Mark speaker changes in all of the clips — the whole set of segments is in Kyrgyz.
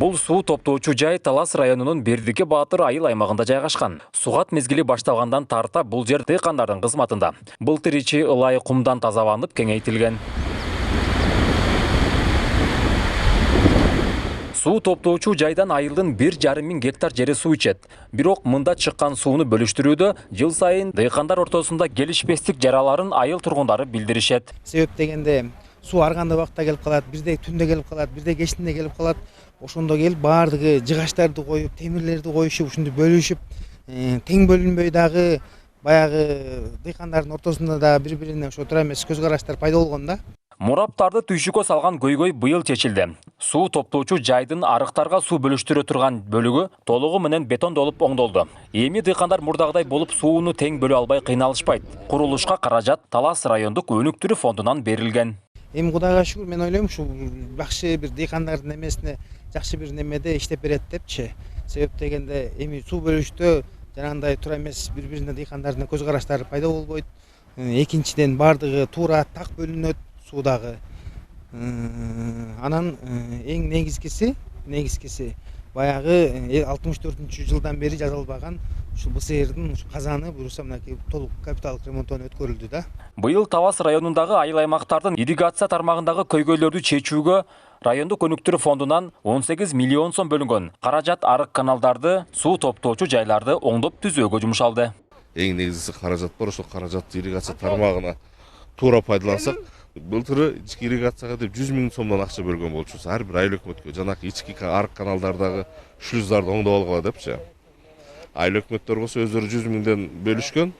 Speaker 1: Бул суу топтоочу жай Талас районунун Бердики Баатыр айыл аймагында жайгашкан. Сугат мезгили башталгандан тарта бул жер дыйкандардын кызматында. Былтыр ичи ылайы кумдан тазаланып кеңейтилген. Суу топтоочу жайдан айылдын 1,5 мың гектар жери суу ичет. Бирок мында чыккан сууну бөлүштүрүүдө жыл сайын дыйкандар ортосунда келишпестик жараларын айыл тургундары билдиришет.
Speaker 2: Себеп дегенде суу ар кандай убакта келип калат, бирде түндө келип калат, бирде кечинде келип калат. Ошондо келип баардыгы жыгачтарды коюп, темирлерди коюшуп, ушунду бөлүшүп, тең бөлүнбөй дагы баягы дыйкандардын ортосунда да бири-бирине ошо туура эмес көз караштар пайда болгон да.
Speaker 1: Мураптарды түйшүккө салган көйгөй быйыл чечилди. Суу топтоочу жайдын арыктарга суу бөлүштүрө турган бөлүгү толугу менен бетондолуп оңдолду. Эми дыйкандар мурдагыдай болуп сууну тең бөлө албай кыйналышпайт. Курулушка каражат Талас райондук өнүктүрүү фондунан берилген.
Speaker 2: Эми Кудайга шүгүр, мен ойлойм ушул жакшы бир дыйкандардын эмесине жакшы бир немеде иштеп берет депчи. Себеп дегенде эми суу бөлүштө жанагындай туура эмес бири-бирине дыйкандардын көз караштары пайда болбойт. Экинчиден баардыгы туура так бөлүнөт суудагы. Анан эң негизгиси баягы 64-жылдан бери жазылбаган ушул БСРдин казаны буюрса мынакей толук капиталдык ремонттон өткөрүлдү да.
Speaker 1: Быйыл Талас районундагы айыл аймактардын ирригация тармагындагы көйгөйлөрдү чечүүгө райондук өнүктүрүү фондунан 18 миллион сом бөлүнгөн. Каражат арык каналдарды, суу топтоочу жайларды оңдоп түзөөгө жумшалды.
Speaker 3: Эң негизгиси каражат бар, ошол каражатты ирригация тармагына туура пайдалансак, былтыры ички ирригацияга деп 100 миң сомдон акча бөлгөн болчубуз. Ар бир айыл өкмөткө жанакы ички арык каналдардагы шлюздарды оңдоп алгыла депчи. Айыл өкмөттөр болсо өздөрү 100 миңден бөлүшкөн,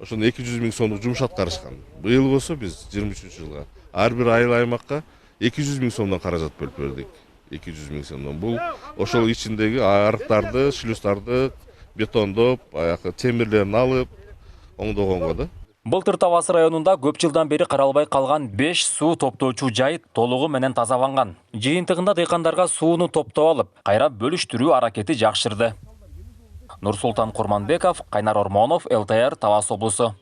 Speaker 3: ошондо 200 миң сомдук жумуш аткарышкан. Быйыл болсо биз 23-жылга ар бир айыл аймакка 200 миң сомдон каражат бөлүп бердик. 200 миң сомдон. Бул ошол ичиндеги арыктарды, шлюздарды бетондоп, аякы темирлерин алып оңдогонго да.
Speaker 1: Былтыр Талас районунда көп жылдан бери каралбай калган 5 суу топтоочу жай толугу менен тазаланган. Жыйынтыгында дыйкандарга сууну топтоп алып, кайра бөлүштүрүү аракети жакшырды. Нурсултан Курманбеков, Кайнар Ормонов, ЛТР, Талас облусу.